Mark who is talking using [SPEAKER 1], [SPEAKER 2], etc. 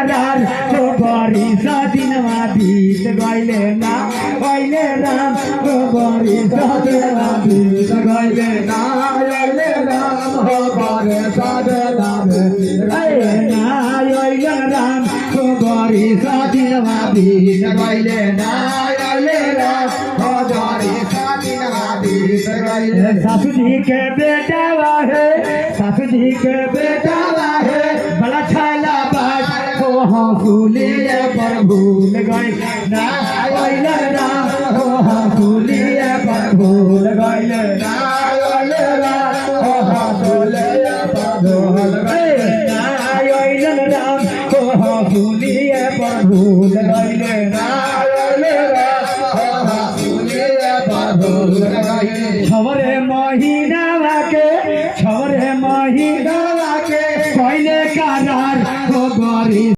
[SPEAKER 1] बेटादार गोबरी सदिन बीत गइले ना गइले राम गोबरी सदिन बीत गइले ना गइले राम गोबरी सदिन बीत गइले ना गइले राम गोबरी सदिन बीत गइले ना गइले राम गोबरी सदिन बीत गइले सासू जी के बेटा है सासू जी के बेटा है बड़ा छाला बाज को हाँ फूलिए पर भूल गए ना गइले राम को हाँ फूलिए पर भूल गइले ना गइले राम को हाँ फूलिए पर भूल गइले ना गइले राम को हाँ फूलिए पर भूल